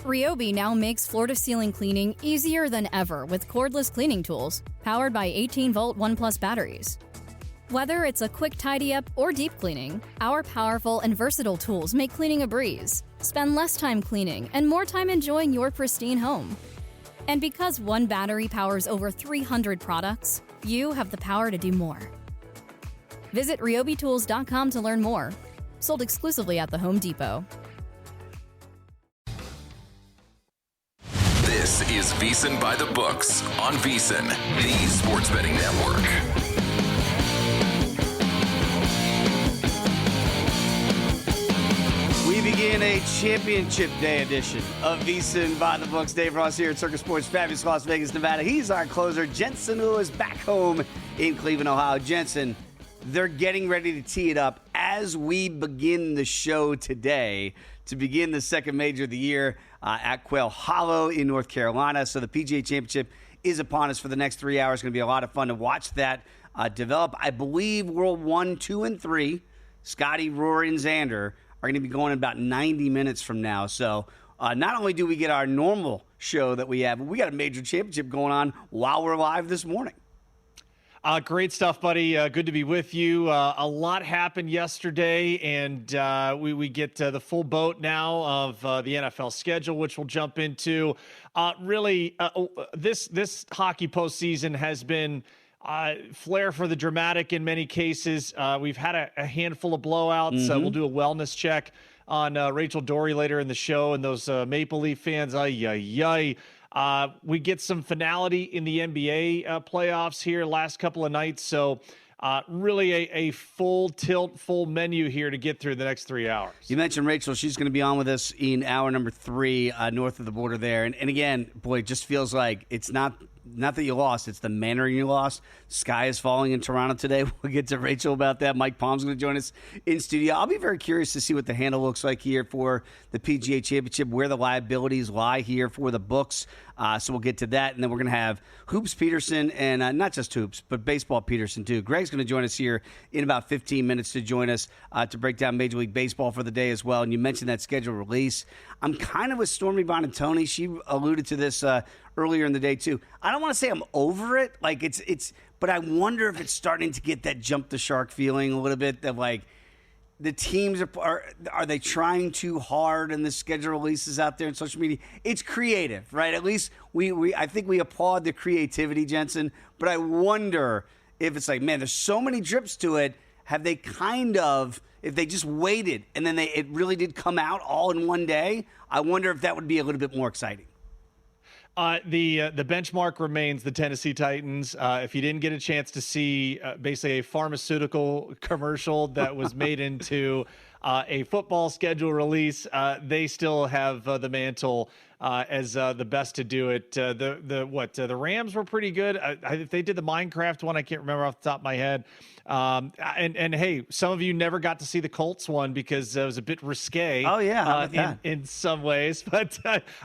Ryobi now makes floor-to-ceiling cleaning easier than ever with cordless cleaning tools powered by 18-volt ONE+ batteries. Whether it's a quick tidy-up or deep cleaning, our powerful and versatile tools make cleaning a breeze. Spend less time cleaning and more time enjoying your pristine home. And because one battery powers over 300 products, you have the power to do more. Visit ryobitools.com to learn more. Sold exclusively at the Home Depot. This is VSiN By The Books on VSiN, the sports betting network. We begin a championship day edition of VSiN By The Books. Dave Ross here at Circus Sports, fabulous Las Vegas, Nevada. He's our closer, Jensen, who is back home in Cleveland, Ohio. Jensen, they're getting ready to tee it up as we begin the show today to begin the second major of the year at Quail Hollow in North Carolina. So the PGA Championship is upon us for the next 3 hours. It's going to be a lot of fun to watch that develop. I believe World 1, 2, and 3, Scotty, Rory, and Xander, are going to be going in about 90 minutes from now. So not only do we get our normal show that we have, but we got a major championship going on while we're live this morning. Great stuff, buddy. Good to be with you. A lot happened yesterday, and we get the full boat now of the NFL schedule, which we'll jump into. This hockey postseason has been flair for the dramatic in many cases. We've had a handful of blowouts. We'll do a wellness check on Rachel Dory later in the show, and those Maple Leaf fans, we get some finality in the NBA playoffs here last couple of nights. So really a full tilt, full menu here to get through the next 3 hours. You mentioned Rachel. She's going to be on with us in hour number 3 north of the border there. And again, boy, it just feels like it's not that you lost. It's the manner you lost. Sky is falling in Toronto today. We'll get to Rachel about that. Mike Palm's going to join us in studio. I'll be very curious to see what the handle looks like here for the PGA Championship, where the liabilities lie here for the books. So we'll get to that. And then we're going to have Hoops Peterson and not just Hoops, but Baseball Peterson too. Greg's going to join us here in about 15 minutes to join us to break down Major League Baseball for the day as well. And you mentioned that schedule release. I'm kind of with Stormy Bonatoni. She alluded to this earlier in the day too. I don't want to say I'm over it, like but I wonder if it's starting to get that jump the shark feeling a little bit, that like the teams are they trying too hard, and the schedule releases out there in social media. It's creative, right? At least I think we applaud the creativity, Jensen, but I wonder if it's like, man, there's so many drips to it. Have they if they just waited and then it really did come out all in one day? I wonder if that would be a little bit more exciting. The benchmark remains the Tennessee Titans. If you didn't get a chance to see basically a pharmaceutical commercial that was made into a football schedule release, they still have the mantle as the best to do it. The Rams were pretty good. If they did the Minecraft one, I can't remember off the top of my head. And hey, some of you never got to see the Colts one because it was a bit risque. Oh yeah, how about that? In some ways, but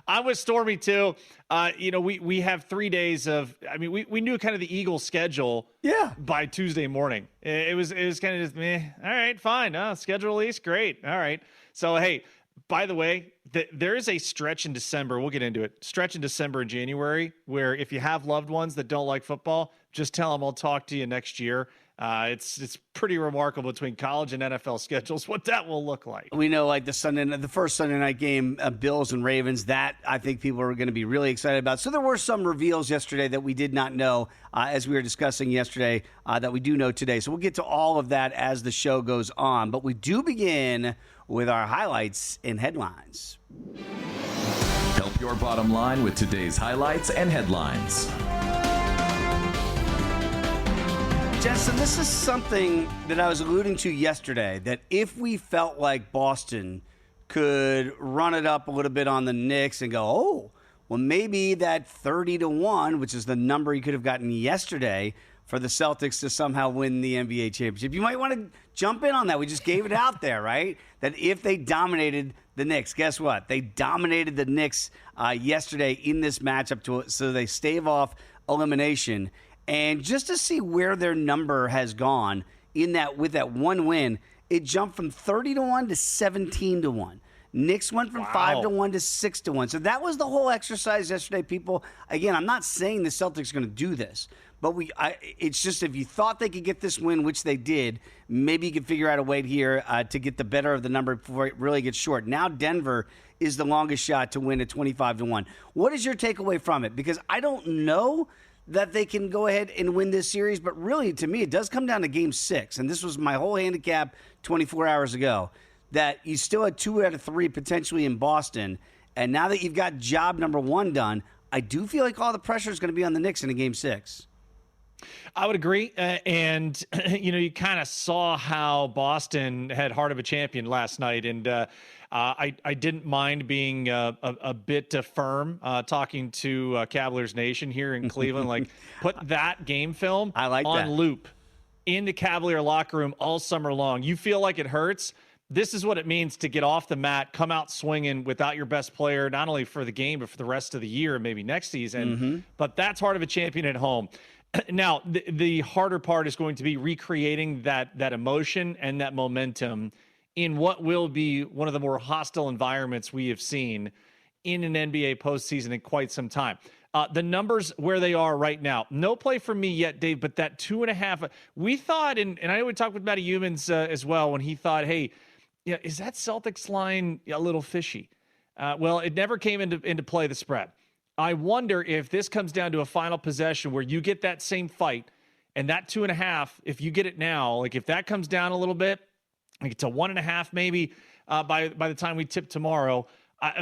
I'm with Stormy too. We have 3 days of. I mean, we knew kind of the Eagles schedule. Yeah. By Tuesday morning, it was kind of just meh. All right, fine. Schedule release, great. All right. So hey, by the way, there is a stretch in December. We'll get into it. Stretch in December and January where if you have loved ones that don't like football, just tell them I'll talk to you next year. It's pretty remarkable between college and NFL schedules what that will look like. We know like the first Sunday night game, Bills and Ravens, that I think people are going to be really excited about. So there were some reveals yesterday that we did not know as we were discussing yesterday that we do know today. So we'll get to all of that as the show goes on. But we do begin with our highlights and headlines. Help your bottom line with today's highlights and headlines. Jensen, this is something that I was alluding to yesterday, that if we felt like Boston could run it up a little bit on the Knicks and go, oh, well, maybe that 30-1, which is the number you could have gotten yesterday for the Celtics to somehow win the NBA championship. You might want to jump in on that. We just gave it out there, right? That if they dominated the Knicks, guess what? They dominated the Knicks yesterday in this matchup, so they stave off elimination. And just to see where their number has gone with that one win, it jumped from 30-1 to 17-1. Knicks went from 5-1 to 6-1. So that was the whole exercise yesterday, people. Again, I'm not saying the Celtics are going to do this, but it's just if you thought they could get this win, which they did, maybe you could figure out a way here to get the better of the number before it really gets short. Now Denver is the longest shot to win at 25-1. What is your takeaway from it? Because I don't know that they can go ahead and win this series, but really, to me, it does come down to Game 6, and this was my whole handicap 24 hours ago, that you still had 2 out of 3 potentially in Boston, and now that you've got job number 1 done, I do feel like all the pressure is going to be on the Knicks in a Game 6. I would agree. And, you kind of saw how Boston had heart of a champion last night. And I didn't mind being a bit firm talking to Cavaliers Nation here in Cleveland. Like, put that game film on loop in the Cavalier locker room all summer long. You feel like it hurts. This is what it means to get off the mat, come out swinging without your best player, not only for the game, but for the rest of the year and maybe next season. Mm-hmm. But that's heart of a champion at home. Now, the harder part is going to be recreating that emotion and that momentum in what will be one of the more hostile environments we have seen in an NBA postseason in quite some time. The numbers where they are right now, no play for me yet, Dave, but that 2.5, we thought, and I know we talked with Matty Humans as well, when he thought, hey, is that Celtics line a little fishy? Well, it never came into play, the spread. I wonder if this comes down to a final possession where you get that same fight, and that 2.5, if you get it now, like if that comes down a little bit, like it's a 1.5 maybe by the time we tip tomorrow.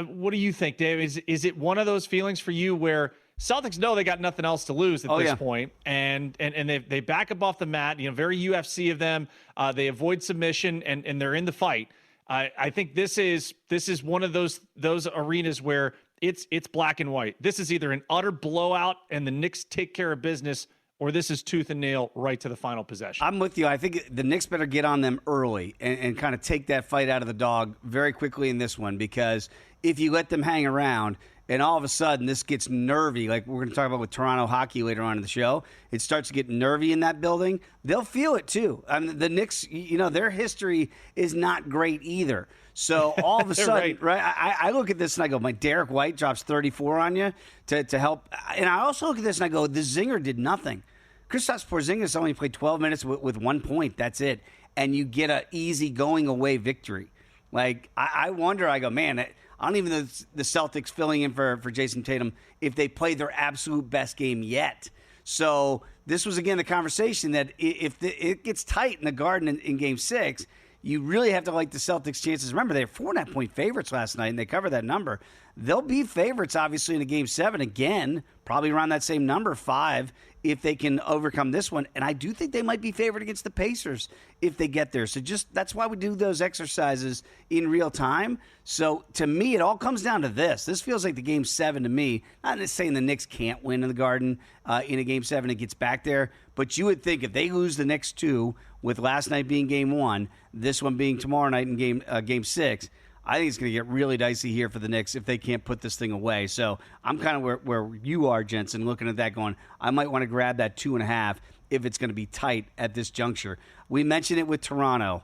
What do you think, Dave? Is it one of those feelings for you where Celtics know they got nothing else to lose at this point, and they back up off the mat, very UFC of them. They avoid submission and they're in the fight. I think this is one of those arenas where it's black and white. This is either an utter blowout and the Knicks take care of business, or this is tooth and nail right to the final possession. I'm with you. I think the Knicks better get on them early and kind of take that fight out of the dog very quickly in this one, because if you let them hang around and all of a sudden this gets nervy, like we're going to talk about with Toronto hockey later on in the show, it starts to get nervy in that building, they'll feel it too. I mean, the Knicks, their history is not great either. So all of a sudden, right? I look at this and I go, my Derek White drops 34 on you to help. And I also look at this and I go, the Zinger did nothing. Kristaps Porzingis only played 12 minutes with 1 point. That's it. And you get an easy going away victory. Like, I wonder, I go, man, I don't even know the Celtics filling in for Jason Tatum if they played their absolute best game yet. So this was, again, the conversation that if it gets tight in the Garden in Game 6, you really have to like the Celtics' chances. Remember, they were 4.5-point favorites last night, and they covered that number. They'll be favorites, obviously, in a Game 7 again, probably around that same number, 5, if they can overcome this one. And I do think they might be favored against the Pacers if they get there. So that's why we do those exercises in real time. So to me, it all comes down to this. This feels like the Game 7 to me. Not just saying the Knicks can't win in the Garden in a Game 7. It gets back there. But you would think if they lose the next 2, with last night being Game 1, this one being tomorrow night in Game 6, I think it's going to get really dicey here for the Knicks if they can't put this thing away. So I'm kind of where you are, Jensen, looking at that going, I might want to grab that 2.5 if it's going to be tight at this juncture. We mentioned it with Toronto.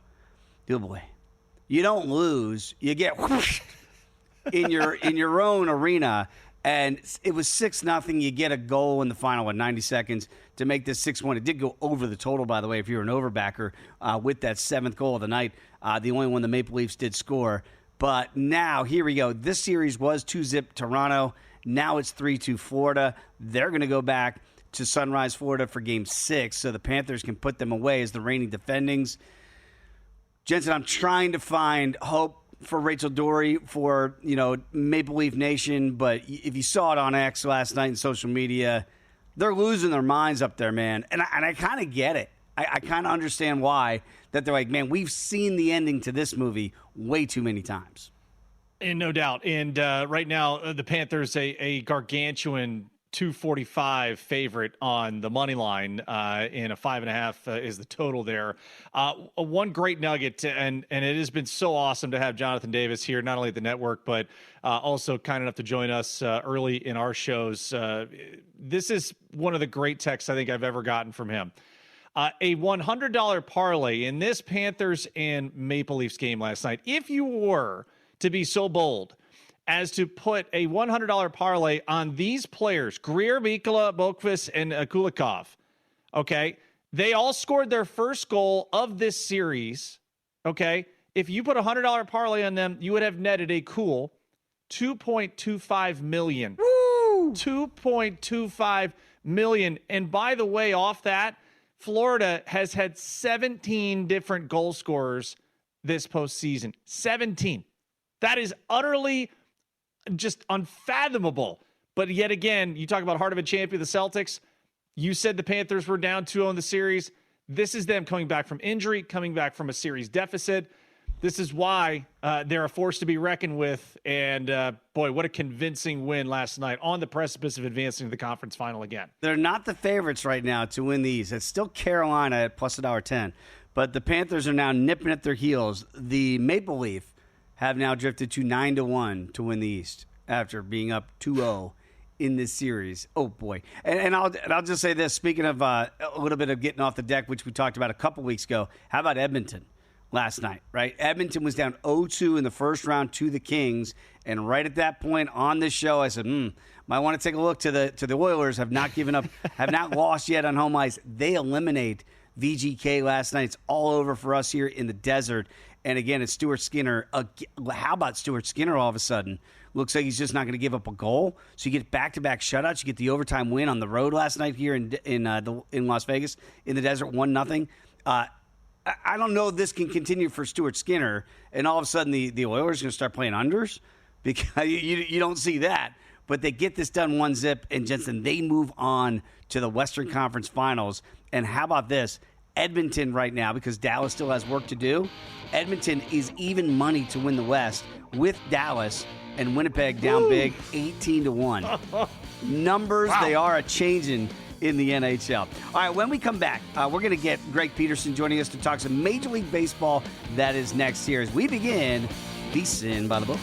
Oh, boy. You don't lose. You get whoosh in your own arena. And it was 6-0. You get a goal in the final, 90 seconds to make this 6-1. It did go over the total, by the way, if you're an overbacker with that 7th goal of the night. The only one the Maple Leafs did score. But now, here we go. This series was 2-0 Toronto. Now it's 3-2 Florida. They're going to go back to Sunrise, Florida for Game 6, so the Panthers can put them away as the reigning defendings. Jensen, I'm trying to find hope for Rachel Dory for, Maple Leaf Nation, but if you saw it on X last night in social media, they're losing their minds up there, man. And I kind of get it. I kind of understand why, that they're like, man, we've seen the ending to this movie way too many times. And no doubt. And right now, the Panthers, a gargantuan 245 favorite on the money line, and a 5.5 is the total there. One great nugget, and it has been so awesome to have Jonathan Davis here, not only at the network, but also kind enough to join us early in our shows. This is one of the great texts I think I've ever gotten from him. A $100 parlay in this Panthers and Maple Leafs game last night. If you were to be so bold as to put a $100 parlay on these players, Greer, Mikkola, Boqvist, and Kulikov. Okay. They all scored their first goal of this series. Okay. If you put a $100 parlay on them, you would have netted a cool $2.25 million. Woo! $2.25 million. And by the way, off that, Florida has had 17 different goal scorers this postseason. 17. That is utterly just unfathomable. But yet again, you talk about heart of a champion, the Celtics. You said the Panthers were down 2-0 in the series. This is them coming back from injury, coming back from a series deficit. This is why they're a force to be reckoned with. And boy, what a convincing win last night on the precipice of advancing to the conference final again. They're not the favorites right now to win these. It's still Carolina at plus $1.10. But the Panthers are now nipping at their heels. The Maple Leaf have now drifted to 9-1 to win the East after being up 2-0 in this series. Oh, boy. And I'll just say this. Speaking of a little bit of getting off the deck, which we talked about a couple weeks ago, how about Edmonton last night, right? Edmonton was down 0-2 in the first round to the Kings. And right at that point on this show, I said, might want to take a look to the Oilers. Have not given up, have not lost yet on home ice. They eliminate VGK last night. It's all over for us here in the desert. And again, it's Stuart Skinner. How about Stuart Skinner all of a sudden? Looks like he's just not going to give up a goal. So you get back-to-back shutouts. You get the overtime win on the road last night here in Las Vegas in the desert, 1-0. I don't know if this can continue for Stuart Skinner, and all of a sudden the Oilers are going to start playing unders, because you don't see that. But they get this done 1-0, and Jensen, they move on to the Western Conference Finals. And how about this? Edmonton right now, because Dallas still has work to do, Edmonton is even money to win the West with Dallas, and Winnipeg down big 18-1. Numbers, wow. They are a-changing in the NHL. All right, when we come back, we're going to get Greg Peterson joining us to talk some Major League Baseball. That is next here as we begin VSiN By The Books.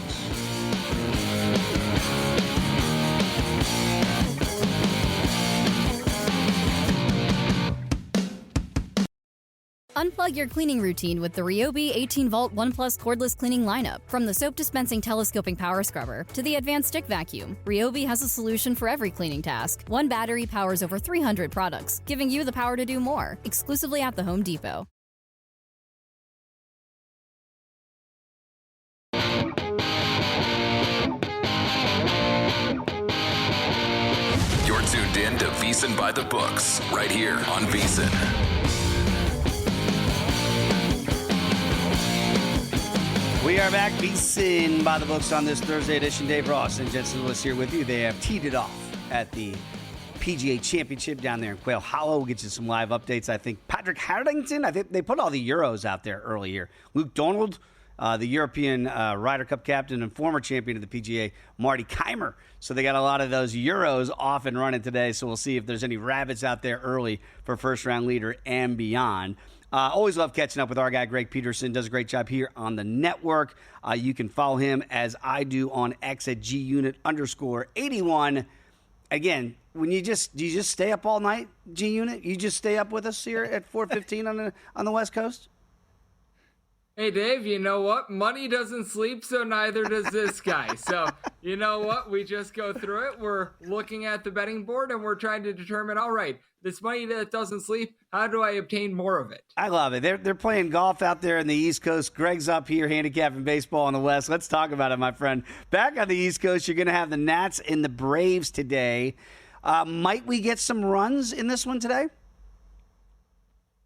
Unplug your cleaning routine with the Ryobi 18-volt 1+ cordless cleaning lineup. From the soap-dispensing telescoping power scrubber to the advanced stick vacuum, Ryobi has a solution for every cleaning task. One battery powers over 300 products, giving you the power to do more. Exclusively at the Home Depot. You're tuned in to VSiN By The Books, right here on VSiN. We are back, VSiN By The Books on this Thursday edition. Dave Ross and Jensen Lewis here with you. They have teed it off at the PGA Championship down there in Quail Hollow. We'll get you some live updates. I think Patrick Harrington, I think they put all the Euros out there early here. Luke Donald, the European Ryder Cup captain and former champion of the PGA, Marty Keimer. So they got a lot of those Euros off and running today. So we'll see if there's any rabbits out there early for first round leader and beyond. Always love catching up with our guy, Greg Peterson. Does a great job here on the network. You can follow him as I do on X at @GUnit_81. Again, when do you just stay up all night, G-Unit? You just stay up with us here at 4:15 on the West Coast? Hey, Dave, you know what? Money doesn't sleep, so neither does this guy. So, you know what? We just go through it. We're looking at the betting board, and we're trying to determine, all right, this money that doesn't sleep, how do I obtain more of it? I love it. They're playing golf out there in the East Coast. Greg's up here handicapping baseball on the West. Let's talk about it, my friend. Back on the East Coast, you're going to have the Nats and the Braves today. Might we get some runs in this one today?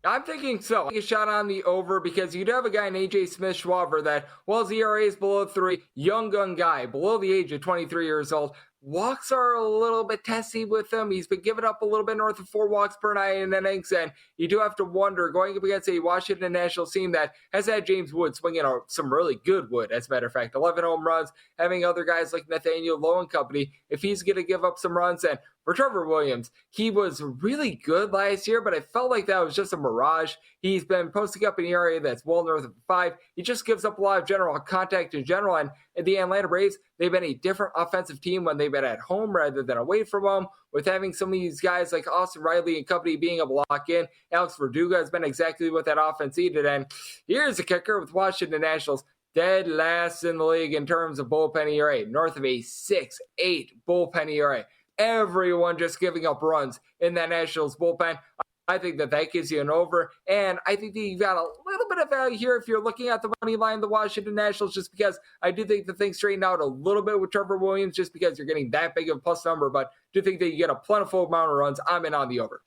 I'm thinking so. Take a shot on the over because you do have a guy in A.J. Smith-Schwaber that, well, his ERA is below 3, young gun guy, below the age of 23 years old. Walks are a little bit testy with him. He's been giving up a little bit north of 4 walks per night in innings, and you do have to wonder, going up against a Washington Nationals team that has had James Wood swinging some really good wood, as a matter of fact, 11 home runs, having other guys like Nathaniel Lowe and company, if he's going to give up some runs. And for Trevor Williams, he was really good last year, but I felt like that was just a mirage. He's been posting up an ERA that's well north of 5. He just gives up a lot of general contact in general, and the Atlanta Braves, they've been a different offensive team when they've been at home rather than away from home, with having some of these guys like Austin Riley and company being able to lock in. Alex Verdugo has been exactly what that offense needed. And here's the kicker with Washington Nationals. dead last in the league in terms of bullpen ERA, north of a 6.8 bullpen ERA. Everyone just giving up runs in that Nationals bullpen. I think that gives you an over, and I think that you've got a little bit of value here if you're looking at the money line, the Washington Nationals, just because I do think the things straighten out a little bit with Trevor Williams, just because you're getting that big of a plus number, but do think that you get a plentiful amount of runs. I'm in on the over.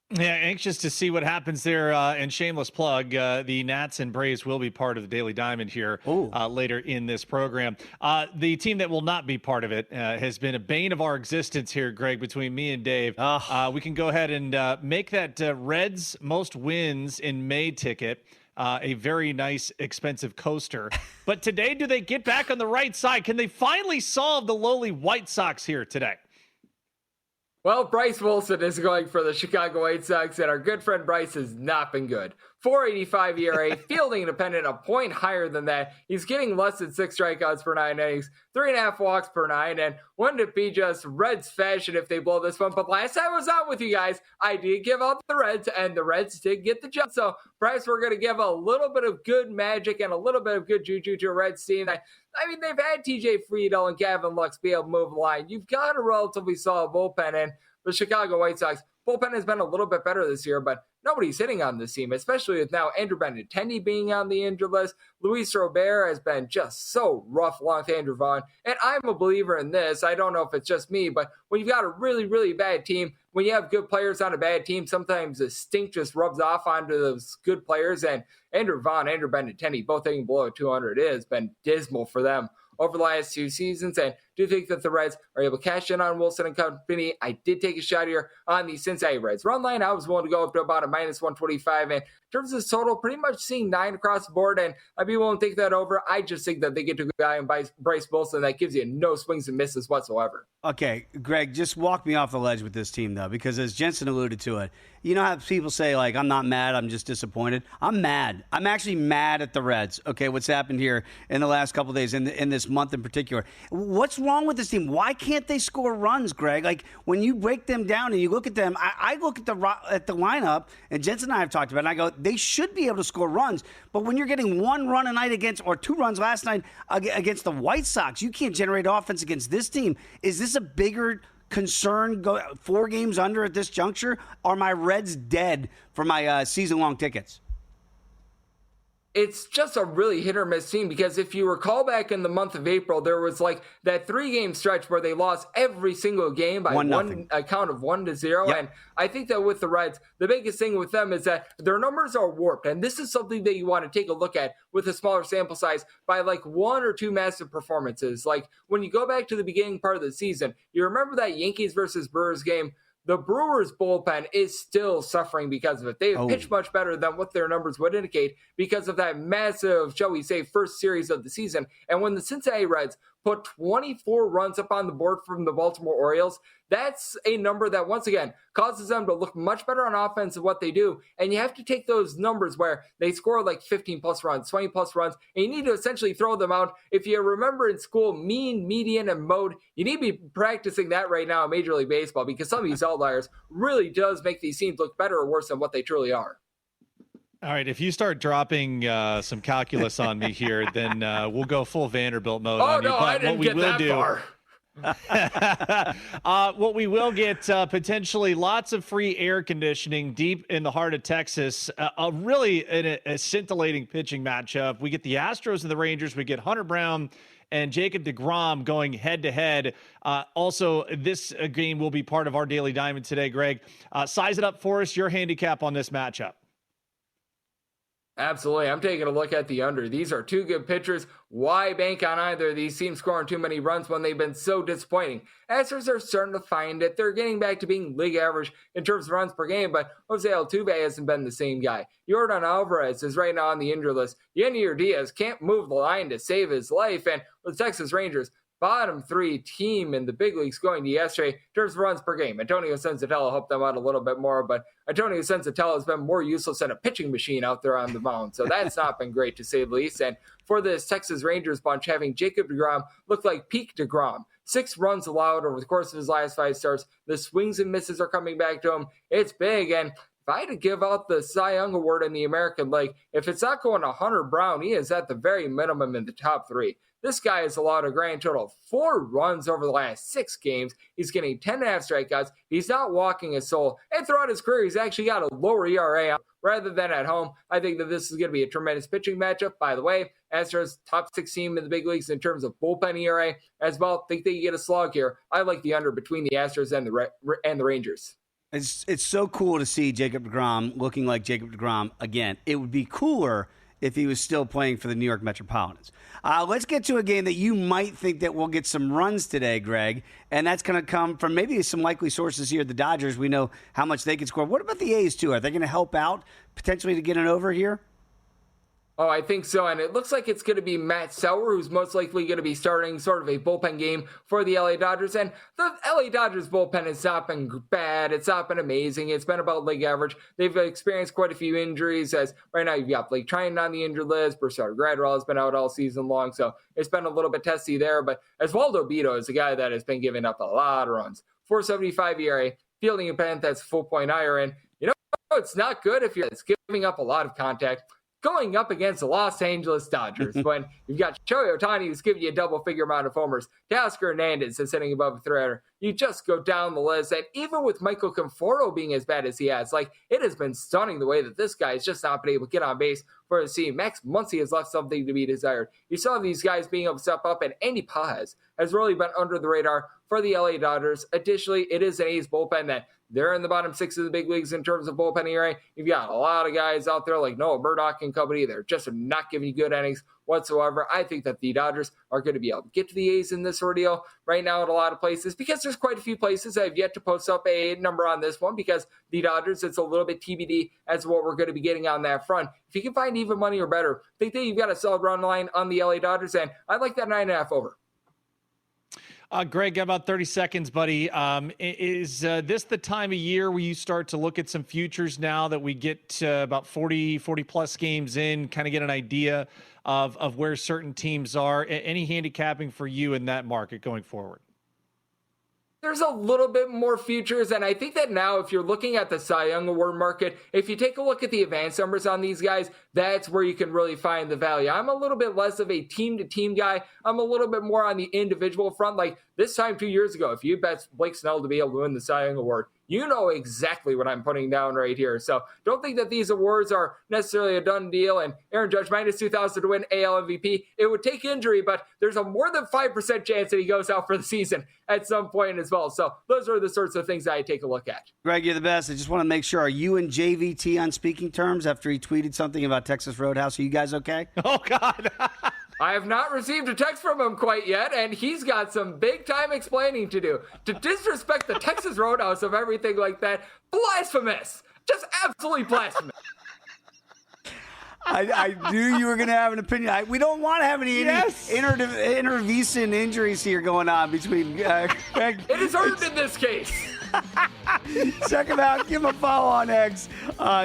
Yeah, anxious to see what happens there. And shameless plug, the Nats and Braves will be part of the Daily Diamond here later in this program. The team that will not be part of it has been a bane of our existence here, Greg, between me and Dave. We can go ahead and make that Reds most wins in May ticket a very nice, expensive coaster. But today, do they get back on the right side? Can they finally solve the lowly White Sox here today? Well, Bryce Wilson is going for the Chicago White Sox, and our good friend Bryce has not been good. 4.85 ERA, fielding independent, a point higher than that. He's getting less than 6 strikeouts per 9 innings, 3.5 walks per 9, and wouldn't it be just Reds fashion if they blow this one? But last time I was out with you guys, I did give out the Reds, and the Reds did get the jump. So, Bryce, we're going to give a little bit of good magic and a little bit of good juju to a Reds team. I mean, they've had TJ Friedel and Gavin Lux be able to move the line. You've got a relatively solid bullpen, and the Chicago White Sox bullpen has been a little bit better this year, but nobody's hitting on this team, especially with now Andrew Benintendi being on the injured list. Luis Robert has been just so rough along with Andrew Vaughn, and I'm a believer in this. I don't know if it's just me, but when you've got a really, really bad team, when you have good players on a bad team, sometimes the stink just rubs off onto those good players, and Andrew Vaughn, Andrew Benintendi, both hitting below 200, it has been dismal for them over the last 2 seasons, and do think that the Reds are able to cash in on Wilson and company. I did take a shot here on the Cincinnati Reds. Run line, I was willing to go up to about a minus 125, and in terms of total, pretty much seeing 9 across the board, and I'd be willing to take that over. I just think that they get to a guy in Bryce Wilson that gives you no swings and misses whatsoever. Okay, Greg, just walk me off the ledge with this team, though, because as Jensen alluded to it, you know how people say, like, I'm not mad, I'm just disappointed? I'm mad. I'm actually mad at the Reds, okay, what's happened here in the last couple of days, in this month in particular. What's wrong with this team? Why can't they score runs, Greg? Like, when you break them down and you look at them, I look at the lineup, and Jensen and I have talked about it, and I go, they should be able to score runs, but when you're getting 1 run a night or 2 runs last night against the White Sox, you can't generate offense against this team. Is this a bigger concern 4 games under at this juncture? Are my Reds dead for my season-long tickets? It's just a really hit or miss team, because if you recall back in the month of April, there was like that 3-game stretch where they lost every single game by a count of 1-0. Yep. And I think that with the Reds, the biggest thing with them is that their numbers are warped. And this is something that you want to take a look at with a smaller sample size by like 1 or 2 massive performances. Like when you go back to the beginning part of the season, you remember that Yankees versus Brewers game. The Brewers bullpen is still suffering because of it. They've pitched much better than what their numbers would indicate because of that massive, shall we say, first series of the season. And when the Cincinnati Reds put 24 runs up on the board from the Baltimore Orioles, that's a number that, once again, causes them to look much better on offense than what they do. And you have to take those numbers where they score like 15-plus runs, 20-plus runs, and you need to essentially throw them out. If you remember in school, mean, median, and mode, you need to be practicing that right now in Major League Baseball, because some of these outliers really does make these teams look better or worse than what they truly are. All right, if you start dropping some calculus on me here, then we'll go full Vanderbilt mode on you. Oh, no, I didn't get that far. What we will get potentially lots of free air conditioning deep in the heart of Texas. Really a scintillating pitching matchup. We get the Astros and the Rangers. We get Hunter Brown and Jacob deGrom going head-to-head. Also, this game will be part of our Daily Diamond today, Greg. Size it up for us, your handicap on this matchup. Absolutely. I'm taking a look at the under. These are 2 good pitchers. Why bank on either of these teams scoring too many runs when they've been so disappointing? Astros are starting to find it. They're getting back to being league average in terms of runs per game, but Jose Altuve hasn't been the same guy. Yordan Alvarez is right now on the injury list. Yenier Diaz can't move the line to save his life. And with the Texas Rangers, bottom 3 team in the big leagues going to yesterday in terms of runs per game. Antonio Senzatella helped them out a little bit more, but Antonio Senzatella has been more useless than a pitching machine out there on the mound. So that's not been great, to say the least. And for this Texas Rangers bunch, having Jacob deGrom look like peak deGrom. 6 runs allowed over the course of his last 5 starts. The swings and misses are coming back to him. It's big, and if I had to give out the Cy Young Award in the American League, if it's not going to Hunter Brown, he is at the very minimum in the top 3. This guy has allowed a grand total of 4 runs over the last 6 games. He's getting 10.5 strikeouts. He's not walking a soul. And throughout his career, he's actually got a lower ERA rather than at home. I think that this is going to be a tremendous pitching matchup. By the way, Astros top 6 team in the big leagues in terms of bullpen ERA as well. Think that you get a slog here. I like the under between the Astros and the Rangers. It's so cool to see Jacob deGrom looking like Jacob deGrom again. It would be cooler if he was still playing for the New York Metropolitans. Let's get to a game that you might think that will get some runs today, Greg, and that's going to come from maybe some likely sources here. The Dodgers, we know how much they can score. What about the A's, too? Are they going to help out potentially to get an over here? Oh, I think so, and it looks like it's going to be Matt Sauer, who's most likely going to be starting sort of a bullpen game for the LA Dodgers, and the LA Dodgers bullpen has not been bad. It's not been amazing. It's been about league average. They've experienced quite a few injuries, as right now you've got Blake Trinan on the injured list. Brusdar Graterol has been out all season long, so it's been a little bit testy there, but Oswaldo Bido is a guy that has been giving up a lot of runs. 4.75 ERA, fielding a pen that's full point higher, and you know, it's not good if you're giving up a lot of contact. Going up against the Los Angeles Dodgers when you've got Shohei Ohtani who's giving you a double-figure amount of homers, Teoscar Hernandez is sitting above a 300. You just go down the list, and even with Michael Conforto being as bad as he has, it has been stunning the way that this guy has just not been able to get on base for his team. Max Muncy has left something to be desired. You saw these guys being able to step up, and Andy Paz has really been under the radar for the LA Dodgers. Additionally, it is an A's bullpen that they're in the bottom 6 of the big leagues in terms of bullpen ERA. You've got a lot of guys out there like Noah Murdoch and company. They're just not giving you good innings whatsoever. I think that the Dodgers are going to be able to get to the A's in this ordeal right now at a lot of places, because there's quite a few places that have yet to post up a number on this one, because the Dodgers, it's a little bit TBD as to what we're going to be getting on that front. If you can find even money or better, I think that you've got a solid run line on the LA Dodgers, and I like that 9.5 over. Greg, got about 30 seconds, buddy. Is this the time of year where you start to look at some futures now that we get about 40-plus games in, kind of get an idea of where certain teams are? Any handicapping for you in that market going forward? There's a little bit more futures, and I think that now if you're looking at the Cy Young Award market, if you take a look at the advance numbers on these guys, that's where you can really find the value. I'm a little bit less of a team-to-team guy. I'm a little bit more on the individual front. Like this time 2 years ago, if you bet Blake Snell to be able to win the Cy Young Award, you know exactly what I'm putting down right here. So don't think that these awards are necessarily a done deal. And Aaron Judge, minus 2,000 to win AL MVP. It would take injury, but there's a more than 5% chance that he goes out for the season at some point as well. So those are the sorts of things that I take a look at. Greg, you're the best. I just want to make sure, are you and JVT on speaking terms after he tweeted something about Texas Roadhouse? Are you guys okay? Oh, God. I have not received a text from him quite yet, and he's got some big-time explaining to do. To disrespect the Texas Roadhouse of everything like that, blasphemous. Just absolutely blasphemous. I knew you were going to have an opinion. We don't want to have any inter-VSiN injuries here going on between Greg. It is earned in this case. Check him out. Give him a follow on X.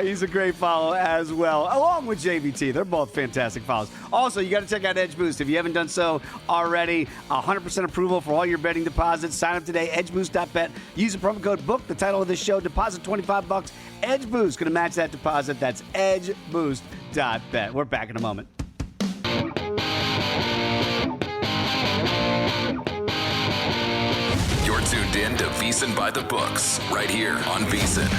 He's a great follow as well, along with JVT. They're both fantastic follows. Also, you got to check out Edge Boost. If you haven't done so already, 100% approval for all your betting deposits. Sign up today, edgeboost.bet. Use the promo code BOOK, the title of this show. Deposit $25. Edge Boost going to match that deposit. That's edgeboost.bet. We're back in a moment. Tuned in to VSiN By The Books, right here on VSiN.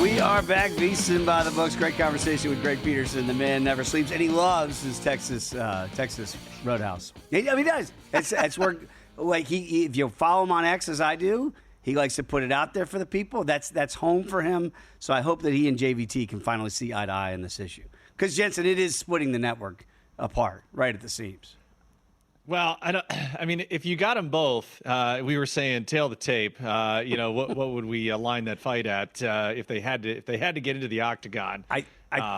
We are back, VSiN By The Books. Great conversation with Greg Peterson. The man never sleeps, and he loves his Texas Roadhouse. He does. It's where, if you follow him on X as I do, he likes to put it out there for the people. That's home for him. So I hope that he and JVT can finally see eye to eye on this issue. Because, Jensen, it is splitting the network apart right at the seams. Well, I mean, if you got them both, we were saying tail the tape. What would we line that fight at if they had to get into the octagon? I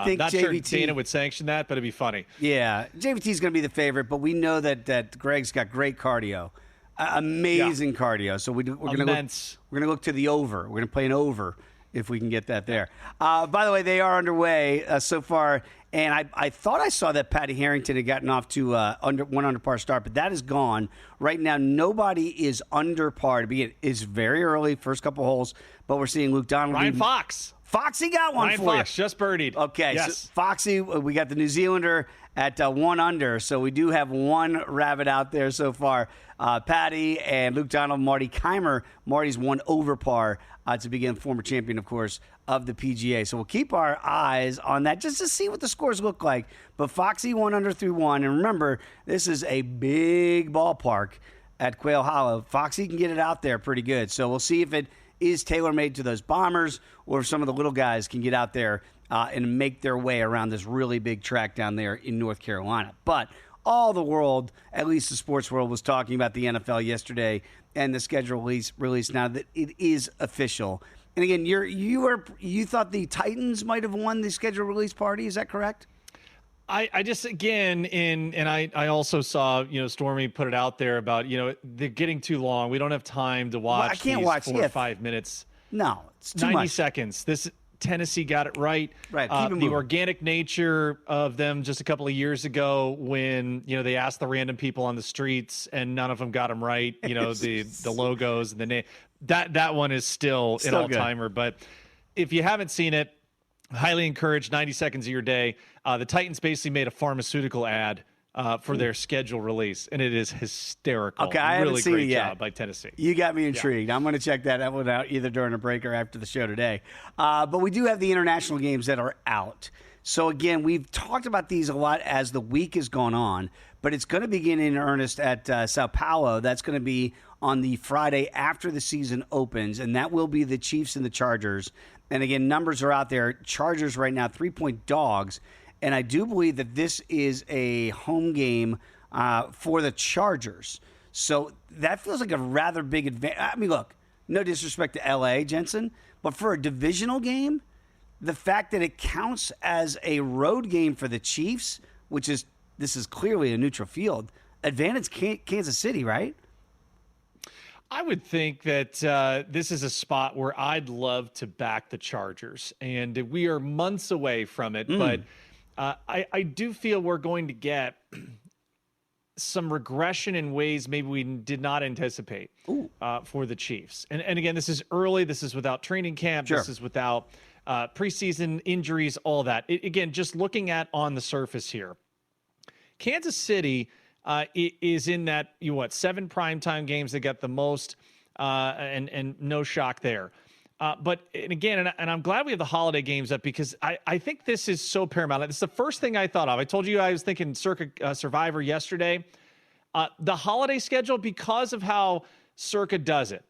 think not JVT, sure Dana would sanction that, but it'd be funny. Yeah, JVT's going to be the favorite, but we know that Greg's got great cardio, amazing cardio. So we're going to look to the over. We're going to play an over if we can get that there. By the way, they are underway so far, and I thought I saw that Patty Harrington had gotten off to one under par start, but that is gone. Right now, nobody is under par. It is very early, first couple holes, but we're seeing Luke Donald. Ryan Fox. Foxy got one Ryan for Fox you. just birdied. Okay, yes. So Foxy, we got the New Zealander at 1 under, so we do have one rabbit out there so far. Patty and Luke Donald, Marty Keimer. Marty's 1 over par to begin, former champion, of course, of the PGA. So we'll keep our eyes on that just to see what the scores look like. But Foxy 1 under through 1. And remember, this is a big ballpark at Quail Hollow. Foxy can get it out there pretty good. So we'll see if it is tailor-made to those bombers or if some of the little guys can get out there and make their way around this really big track down there in North Carolina. But all the world, at least the sports world, was talking about the NFL yesterday and the schedule release now that it is official. And again, you thought the Titans might have won the schedule release party. Is that correct? I just, again, I also saw, Stormy put it out there about, they're getting too long. We don't have time to watch. Well, I can't these watch 4 or 5 minutes. No, it's too 90 much. seconds. Tennessee got it right. Right. Keep it The moving. organic nature of them just a couple of years ago when, they asked the random people on the streets and none of them got them right. The logos and the name. That one is still an all-timer. But if you haven't seen it, highly encouraged, 90 seconds of your day. The Titans basically made a pharmaceutical ad for their schedule release, and it is hysterical. Okay, I haven't seen it yet. Job by Tennessee. You got me intrigued. I'm going to check that one out either during a break or after the show today. But we do have the international games that are out. So, again, we've talked about these a lot as the week has gone on, but it's going to begin in earnest at Sao Paulo. That's going to be on the Friday after the season opens, and that will be the Chiefs and the Chargers. And, again, numbers are out there. Chargers right now, 3-point dogs. And I do believe that this is a home game for the Chargers. So that feels like a rather big advantage. I mean, look, no disrespect to L.A., Jensen, but for a divisional game, the fact that it counts as a road game for the Chiefs, this is clearly a neutral field, advantage Kansas City, right? I would think that this is a spot where I'd love to back the Chargers, and we are months away from it, but I do feel we're going to get some regression in ways maybe we did not anticipate for the Chiefs. And again, this is early. This is without training camp. Sure. This is without preseason injuries, all that. Again, just looking at on the surface here, Kansas City is in that 7 primetime games that get the most, and no shock there. But again, and I'm glad we have the holiday games up because I think this is so paramount. It's the first thing I thought of. I told you I was thinking Circa Survivor yesterday. The holiday schedule, because of how Circa does it.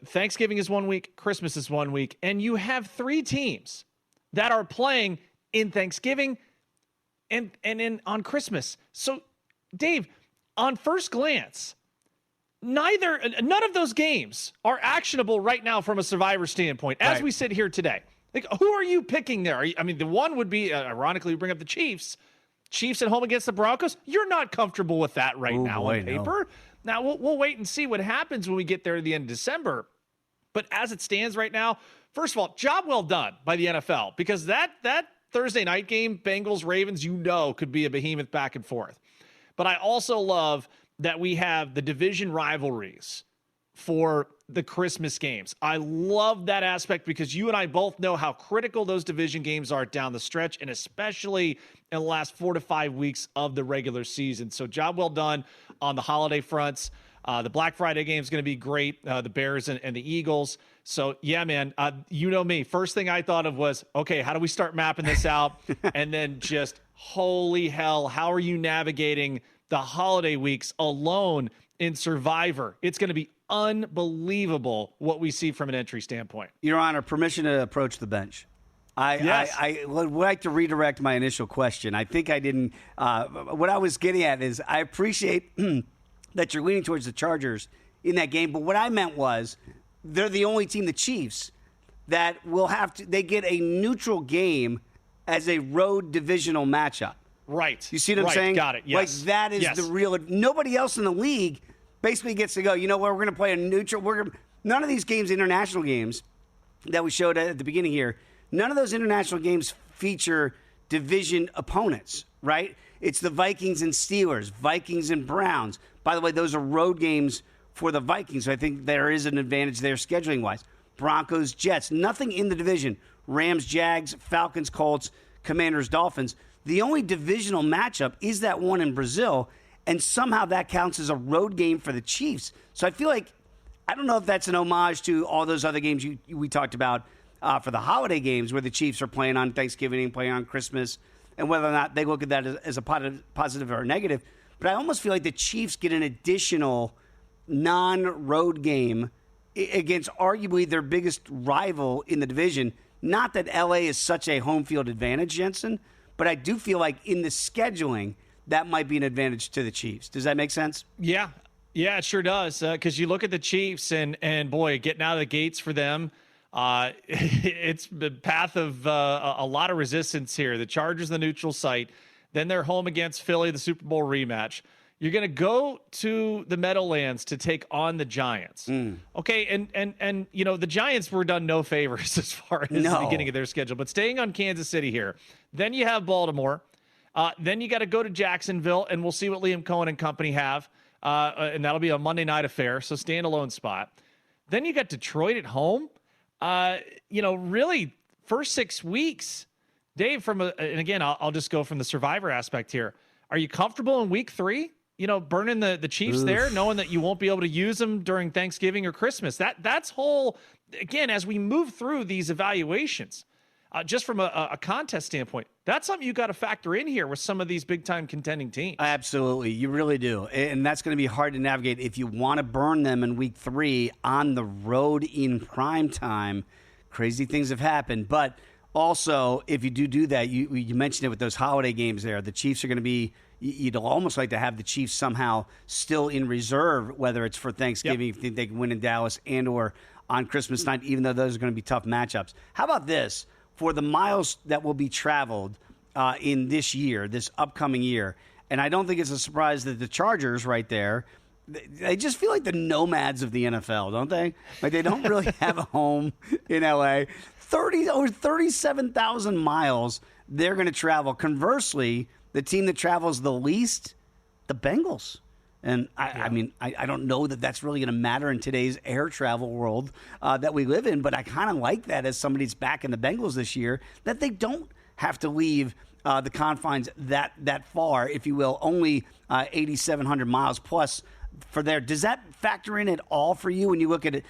Thanksgiving is 1 week, Christmas is 1 week, and you have 3 teams that are playing in Thanksgiving and on Christmas. So, Dave, on first glance, none of those games are actionable right now from a Survivor standpoint as we sit here today. Like, who are you picking there? The one would be, ironically, we bring up the Chiefs at home against the Broncos. You're not comfortable with that now on paper. No. Now, we'll wait and see what happens when we get there at the end of December. But as it stands right now, first of all, job well done by the NFL, because that Thursday night game, Bengals-Ravens, could be a behemoth back and forth. But I also love that we have the division rivalries for the Christmas games. I love that aspect because you and I both know how critical those division games are down the stretch, and especially in the last 4 to 5 weeks of the regular season. So job well done on the holiday fronts. The Black Friday game is going to be great, the Bears and the Eagles. So, yeah, man, you know me. First thing I thought of was, okay, how do we start mapping this out? And then just, holy hell, how are you navigating the holiday weeks alone in Survivor? It's going to be unbelievable what we see from an entry standpoint. Your Honor, permission to approach the bench. I would like to redirect my initial question. I think I didn't. What I was getting at is I appreciate that you're leaning towards the Chargers in that game, but what I meant was they're the only team, the Chiefs, that will have to. They get a neutral game as a road divisional matchup. Right. You see what I'm saying? Got it. Yes. Like that is the real. Nobody else in the league basically gets to go. You know what? We're going to play a neutral. None of these games, international games, that we showed at the beginning here, none of those international games feature division opponents, right? It's the Vikings and Steelers, Vikings and Browns. By the way, those are road games for the Vikings, so I think there is an advantage there scheduling-wise. Broncos, Jets, nothing in the division. Rams, Jags, Falcons, Colts, Commanders, Dolphins. The only divisional matchup is that one in Brazil, and somehow that counts as a road game for the Chiefs. So I feel like, I don't know if that's an homage to all those other games we talked about for the holiday games where the Chiefs are playing on Thanksgiving and playing on Christmas, and whether or not they look at that as a positive or a negative. But I almost feel like the Chiefs get an additional non-road game against arguably their biggest rival in the division. Not that LA is such a home field advantage, Jensen, but I do feel like in the scheduling, that might be an advantage to the Chiefs. Does that make sense? Yeah, it sure does. Because you look at the Chiefs and boy, getting out of the gates for them, it's the path of a lot of resistance here. The Chargers, the neutral site, then they're home against Philly, the Super Bowl rematch. You're going to go to the Meadowlands to take on the Giants. Okay, and you know, the Giants were done no favors as far as the beginning of their schedule. But staying on Kansas City here, then you have Baltimore. Then you got to go to Jacksonville, and we'll see what Liam Cohen and company have. And that'll be a Monday night affair, so standalone spot. Then you got Detroit at home. You know, really, first 6 weeks, Dave, and again, I'll just go from the survivor aspect here. Are you comfortable in week 3? You know, burning the Chiefs there, knowing that you won't be able to use them during Thanksgiving or Christmas. That's whole, again, as we move through these evaluations, just from a contest standpoint, that's something you got to factor in here with some of these big-time contending teams. Absolutely. You really do. And that's going to be hard to navigate if you want to burn them in week 3 on the road in prime time. Crazy things have happened. But also, if you do that, you mentioned it with those holiday games there, the Chiefs are going to be, you'd almost like to have the Chiefs somehow still in reserve, whether it's for Thanksgiving, if you think they can win in Dallas, and or on Christmas night, even though those are going to be tough matchups. How about this? For the miles that will be traveled in this year, this upcoming year, and I don't think it's a surprise that the Chargers right there, they just feel like the nomads of the NFL, don't they? Like they don't really have a home in LA. Over 37,000 miles they're going to travel. Conversely, the team that travels the least, the Bengals. And I mean, I don't know that that's really going to matter in today's air travel world that we live in, but I kind of like that as somebody's back in the Bengals this year, that they don't have to leave the confines that far, if you will, only 8,700 miles plus for there. Does that factor in at all for you when you look at it?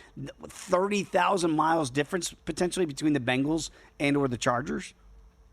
30,000 miles difference potentially between the Bengals and or the Chargers?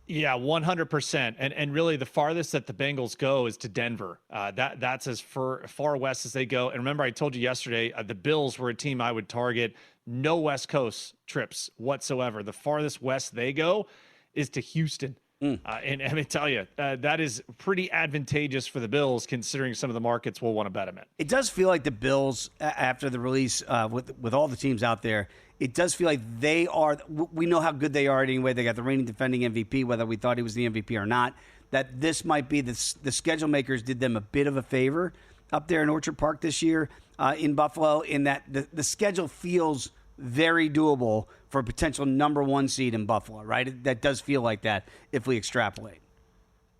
Yeah, 100%. And really the farthest that the Bengals go is to Denver. That's as far west as they go. And remember, I told you yesterday, the Bills were a team I would target. No West Coast trips whatsoever. The farthest west they go is to Houston. And let me tell you, that is pretty advantageous for the Bills, considering some of the markets will want to bet them in. It does feel like the Bills, after the release with all the teams out there, it does feel like they are, we know how good they are anyway. They got the reigning defending MVP, whether we thought he was the MVP or not, that this might be the schedule makers did them a bit of a favor up there in Orchard Park this year in Buffalo, in that the schedule feels very doable for a potential number 1 seed in Buffalo, right? That does feel like that if we extrapolate.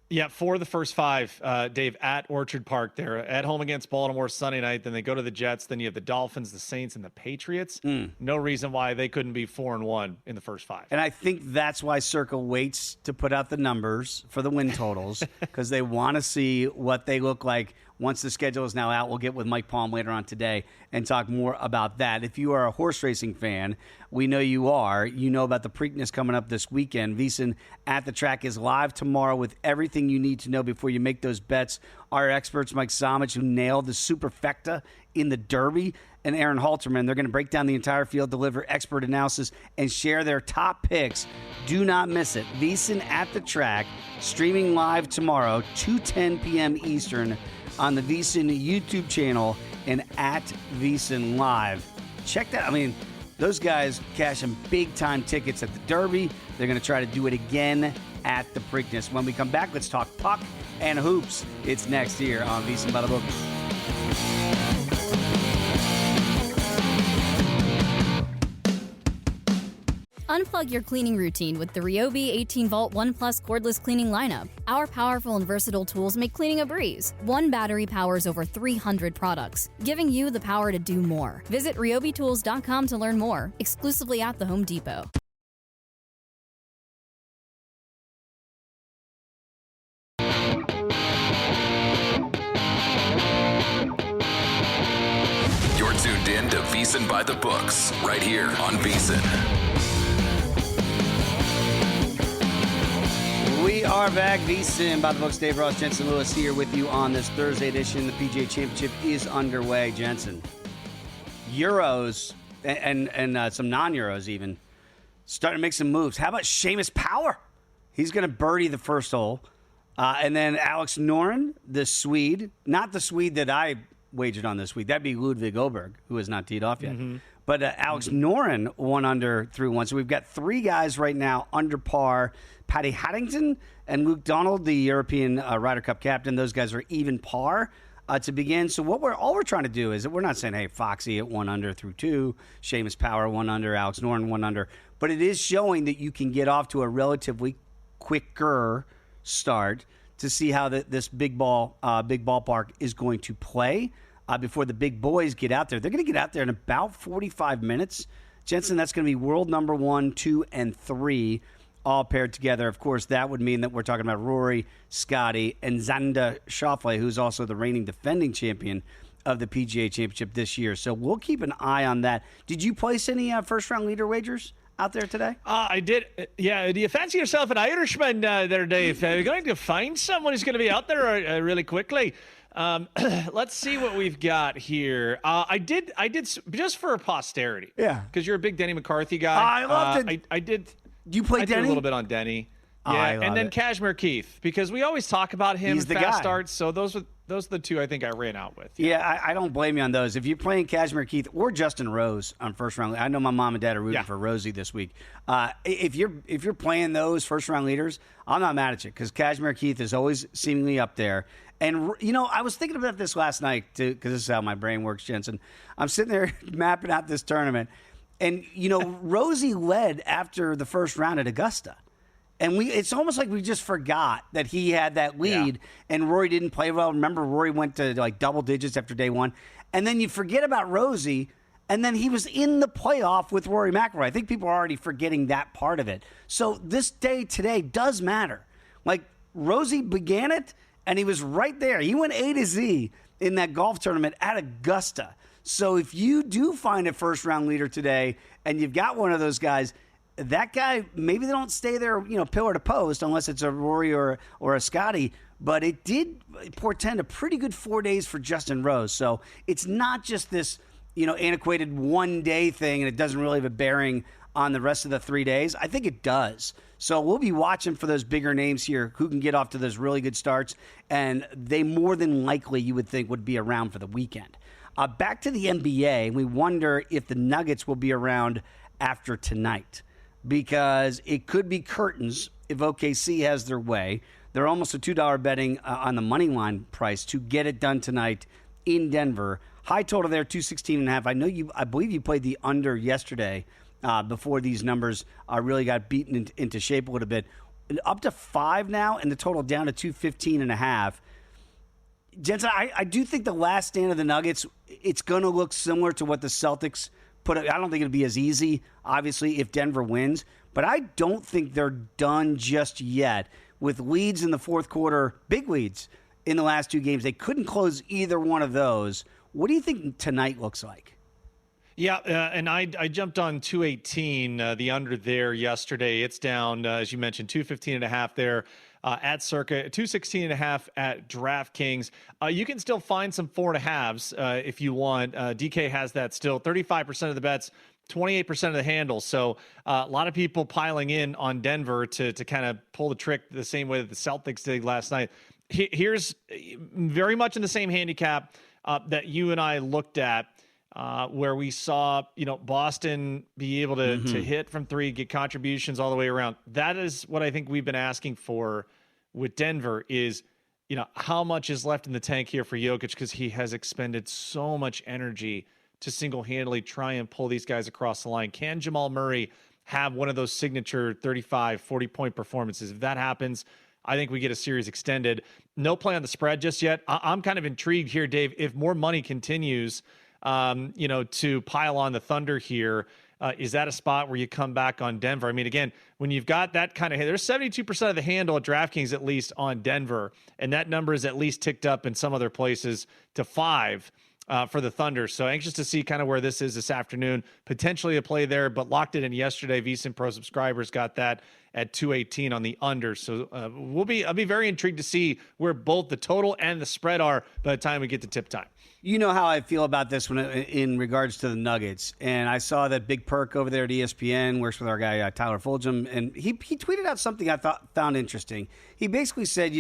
Yeah, for the first 5, Dave, at Orchard Park there, at home against Baltimore Sunday night. Then they go to the Jets. Then you have the Dolphins, the Saints, and the Patriots. No reason why they couldn't be 4-1 in the first 5. And I think that's why Circle waits to put out the numbers for the win totals, because they want to see what they look like once the schedule is now out. We'll get with Mike Palm later on today and talk more about that. If you are a horse racing fan, we know you are. You know about the Preakness coming up this weekend. VSiN at the Track is live tomorrow with everything you need to know before you make those bets. Our experts, Mike Somich, who nailed the Superfecta in the Derby, and Aaron Halterman, they're going to break down the entire field, deliver expert analysis, and share their top picks. Do not miss it. VSiN at the Track, streaming live tomorrow, 2:10 p.m. Eastern, on the VSiN YouTube channel and at VSiN Live. Check that. I mean, those guys cashing big-time tickets at the Derby. They're going to try to do it again at the Preakness. When we come back, let's talk puck and hoops. It's next here on VSiN By The Books. Unplug your cleaning routine with the Ryobi 18-volt 1 Plus cordless cleaning lineup. Our powerful and versatile tools make cleaning a breeze. One battery powers over 300 products, giving you the power to do more. Visit ryobitools.com to learn more, exclusively at the Home Depot. You're tuned in to VSiN By The Books, right here on VSiN. We are back. VSiN By The Books. Dave Ross, Jensen Lewis here with you on this Thursday edition. The PGA Championship is underway, Jensen. Euros and some non-Euros even starting to make some moves. How about Seamus Power? He's going to birdie the first hole. And then Alex Noren, the Swede, not the Swede that I wagered on this week. That'd be Ludwig Åberg, who has not teed off yet. Mm-hmm. But Alex Noren, 1 under through 1. So we've got 3 guys right now under par. Paddy Haddington and Luke Donald, the European Ryder Cup captain. Those guys are even par to begin. So all we're trying to do is that we're not saying, hey, Foxy at 1 under through 2, Seamus Power 1 under, Alex Noren 1 under. But it is showing that you can get off to a relatively quicker start to see how this big ballpark is going to play before the big boys get out there. They're going to get out there in about 45 minutes. Jensen, that's going to be world number 1, 2, and 3 all paired together. Of course, that would mean that we're talking about Rory, Scotty, and Xander Schauffele, who's also the reigning defending champion of the PGA Championship this year. So we'll keep an eye on that. Did you place any first-round leader wagers out there today? I did. Yeah. Do you fancy yourself an Irishman there, Dave? Are you going to find someone who's going to be out there really quickly? Let's see what we've got here. I did just for posterity. Yeah. Because you're a big Denny McCarthy guy. I loved it. I did. You play Denny? A little bit on Denny. Yeah. And then Kashmir Keith, because we always talk about him in fast starts. So those are the 2 I think I ran out with. Yeah, I don't blame you on those. If you're playing Kashmir Keith or Justin Rose on first round, I know my mom and dad are rooting for Rosie this week. If you're playing those first round leaders, I'm not mad at you because Kashmir Keith is always seemingly up there. And I was thinking about this last night because this is how my brain works, Jensen. I'm sitting there mapping out this tournament, and Rosie led after the first round at Augusta. And it's almost like we just forgot that he had that lead, and Rory didn't play well. Remember, Rory went to like double digits after day 1. And then you forget about Rosie, and then he was in the playoff with Rory McIlroy. I think people are already forgetting that part of it. So this day today does matter. Like, Rosie began it, and he was right there. He went A to Z in that golf tournament at Augusta. So if you do find a first-round leader today, and you've got one of those guys, that guy, maybe they don't stay there, pillar to post, unless it's a Rory or a Scotty, but it did portend a pretty good 4 days for Justin Rose. So it's not just this, antiquated one-day thing, and it doesn't really have a bearing on the rest of the 3 days. I think it does. So we'll be watching for those bigger names here who can get off to those really good starts, and they more than likely, you would think, would be around for the weekend. Back to the NBA, we wonder if the Nuggets will be around after tonight, because it could be curtains if OKC has their way. They're almost a $2 betting on the money line price to get it done tonight in Denver. High total there, 216.5. I believe you played the under yesterday before these numbers really got beaten into shape a little bit. Up to 5 now, and the total down to 215.5. Jensen, I do think the last stand of the Nuggets, it's going to look similar to what the Celtics put up. I don't think it'll be as easy, obviously, if Denver wins, but I don't think they're done just yet. With leads in the fourth quarter, big leads in the last 2 games, they couldn't close either one of those. What do you think tonight looks like? Yeah, and I jumped on 218, the under there yesterday. It's down, as you mentioned, 215.5 there at Circa, 216.5 at DraftKings. You can still find some 4.5s if you want. DK has that still. 35% of the bets, 28% of the handles. So a lot of people piling in on Denver to kind of pull the trick the same way that the Celtics did last night. Here's very much in the same handicap that you and I looked at, where we saw, Boston be able to hit from 3, get contributions all the way around. That is what I think we've been asking for with Denver is, how much is left in the tank here for Jokic, because he has expended so much energy to single-handedly try and pull these guys across the line. Can Jamal Murray have one of those signature 35, 40-point performances. If that happens, I think we get a series extended. No play on the spread just yet. I'm kind of intrigued here, Dave. If more money continues, to pile on the Thunder here, is that a spot where you come back on Denver? I mean, again, when you've got that kind of, there's 72% of the handle at DraftKings at least on Denver, and that number is at least ticked up in some other places to 5 for the Thunder. So anxious to see kind of where this is this afternoon. Potentially a play there, but locked it in yesterday. VSiN Pro subscribers got that at 218 on the under. So I'll be very intrigued to see where both the total and the spread are by the time we get to tip time. You know how I feel about this one in regards to the Nuggets. And I saw that Big Perk over there at ESPN works with our guy, Tyler Fulgham. And he tweeted out something I found interesting. He basically said,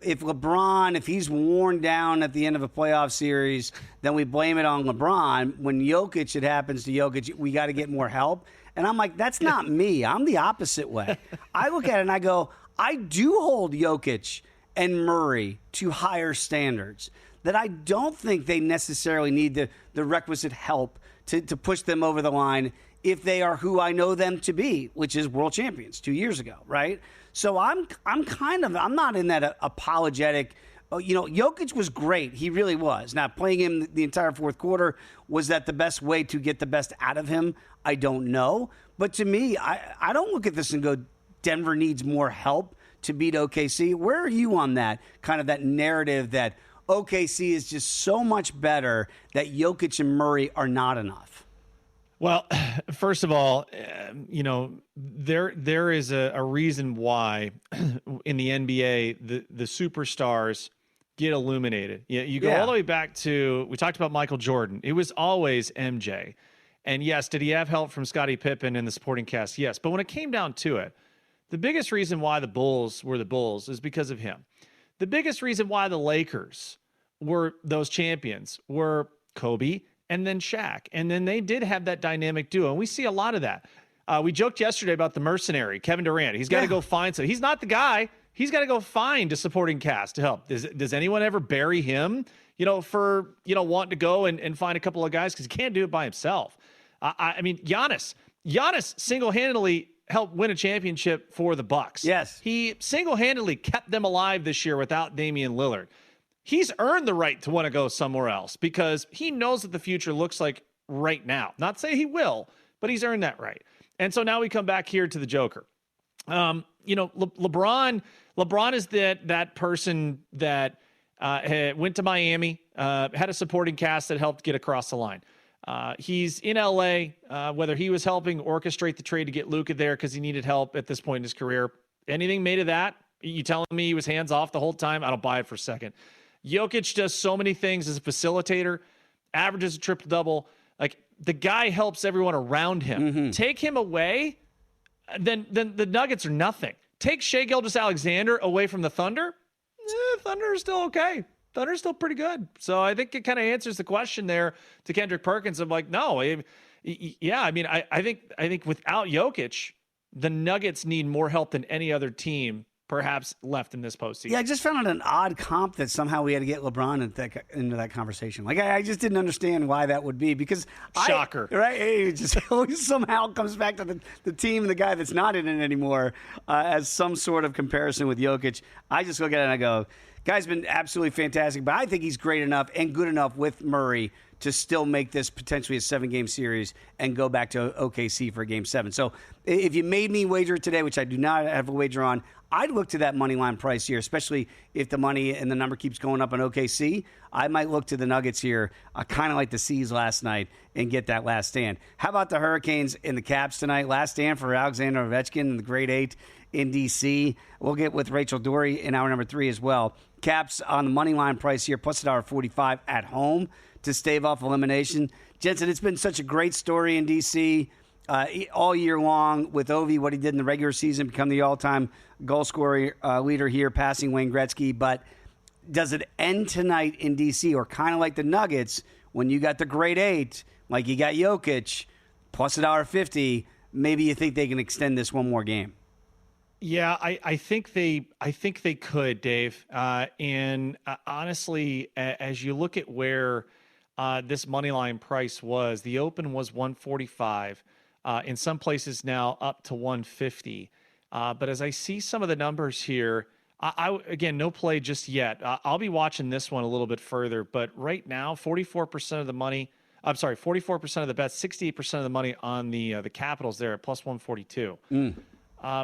if LeBron, if he's worn down at the end of a playoff series, then we blame it on LeBron. When Jokic, it happens to Jokic, we got to get more help. And I'm like, that's not me. I'm the opposite way. I look at it and I go, I do hold Jokic and Murray to higher standards, that I don't think they necessarily need the requisite help to push them over the line if they are who I know them to be, which is world champions 2 years ago, right? So I'm not in that apologetic. Jokic was great. He really was. Now, playing him the entire fourth quarter, was that the best way to get the best out of him? I don't know. But to me, I don't look at this and go, Denver needs more help to beat OKC. Where are you on that? Kind of that narrative that OKC is just so much better that Jokic and Murray are not enough. Well, first of all, there is a reason why in the NBA the superstars get illuminated. You go all the way back to, we talked about Michael Jordan. It was always MJ. And yes, did he have help from Scottie Pippen and the supporting cast? Yes. But when it came down to it, the biggest reason why the Bulls were the Bulls is because of him. The biggest reason why the Lakers were those champions were Kobe and then Shaq. And then they did have that dynamic duo. And we see a lot of that. We joked yesterday about the mercenary, Kevin Durant. He's got to go find some. He's not the guy. He's got to go find a supporting cast to help. Does anyone ever bury him, for, wanting to go and find a couple of guys? Because he can't do it by himself. I mean, Giannis single-handedly helped win a championship for the Bucks. Yes. He single-handedly kept them alive this year without Damian Lillard. He's earned the right to want to go somewhere else because he knows what the future looks like right now. Not say he will, but he's earned that right. And so now we come back here to the Joker. LeBron is that person that went to Miami, had a supporting cast that helped get across the line. He's in LA, whether he was helping orchestrate the trade to get Luka there because he needed help at this point in his career. Anything made of that? You telling me he was hands off the whole time? I don't buy it for a second. Jokic does so many things as a facilitator, averages a triple-double. Like, the guy helps everyone around him. Mm-hmm. Take him away, then the Nuggets are nothing. Take Shai Gilgeous-Alexander away from the Thunder, Thunder is still okay. Thunder's still pretty good. So I think it kind of answers the question there to Kendrick Perkins. I'm like, no, I think without Jokic, the Nuggets need more help than any other team perhaps left in this postseason. Yeah, I just found it an odd comp that somehow we had to get LeBron into that conversation. Like, I just didn't understand why that would be because shocker, right? It just always somehow comes back to the team and the guy that's not in it anymore as some sort of comparison with Jokic. I just look at it and I go, guy's been absolutely fantastic, but I think he's great enough and good enough with Murray to still make this potentially a 7-game series and go back to OKC for Game 7. So if you made me wager today, which I do not have a wager on, I'd look to that money line price here, especially if the money and the number keeps going up on OKC. I might look to the Nuggets here, kind of like the C's last night, and get that last stand. How about the Hurricanes and the Caps tonight? Last stand for Alexander Ovechkin in the Grade 8 in D.C. We'll get with Rachel Dory in hour number 3 as well. Caps on the money line price here, plus $1.45 at home to stave off elimination. Jensen, it's been such a great story in D.C. All year long with Ovi, what he did in the regular season, become the all-time goal scorer leader here, passing Wayne Gretzky. But does it end tonight in D.C. or kind of like the Nuggets when you got the Grade 8, like you got Jokic, plus $1.50, maybe you think they can extend this one more game? Yeah, I think they could, Dave. And honestly, as you look at where this money line price was, the open was 145. In some places now up to 150. But as I see some of the numbers here, again, no play just yet. I'll be watching this one a little bit further. But right now, 44% of the money. I'm sorry, 44% of the bets, 68% of the money on the Capitals there at plus 142.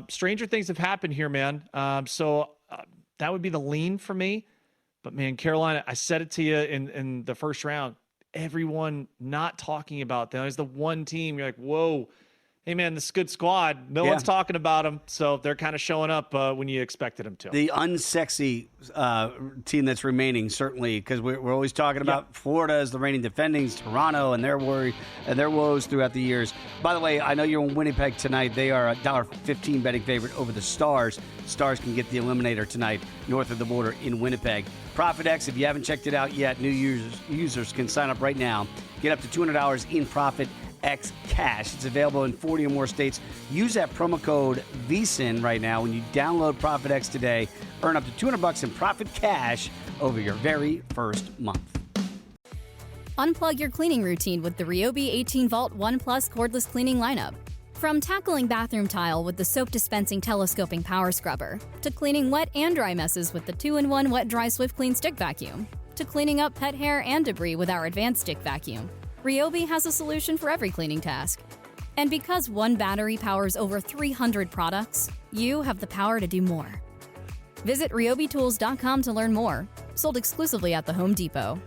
Stranger things have happened here, man. So that would be the lean for me. But, man, Carolina, I said it to you in the first round. Everyone not talking about them. There's the one team you're like, whoa, hey, man, this is a good squad. No one's talking about them. So they're kind of showing up when you expected them to. The unsexy team that's remaining, certainly, because we're always talking about Florida as the reigning defending, Toronto and their worry and their woes throughout the years. By the way, I know you're in Winnipeg tonight. They are a $1.15 betting favorite over the Stars. Stars can get the eliminator tonight north of the border in Winnipeg. ProfitX, if you haven't checked it out yet, new users can sign up right now. Get up to $200 in ProfitX cash. It's available in 40 or more states. Use that promo code VSiN right now when you download ProfitX today. Earn up to $200 in profit cash over your very first month. Unplug your cleaning routine with the Ryobi 18-volt One Plus cordless cleaning lineup. From tackling bathroom tile with the soap-dispensing telescoping power scrubber, to cleaning wet and dry messes with the 2-in-1 Wet-Dry Swift Clean Stick Vacuum, to cleaning up pet hair and debris with our advanced stick vacuum, Ryobi has a solution for every cleaning task. And because one battery powers over 300 products, you have the power to do more. Visit RyobiTools.com to learn more. Sold exclusively at the Home Depot.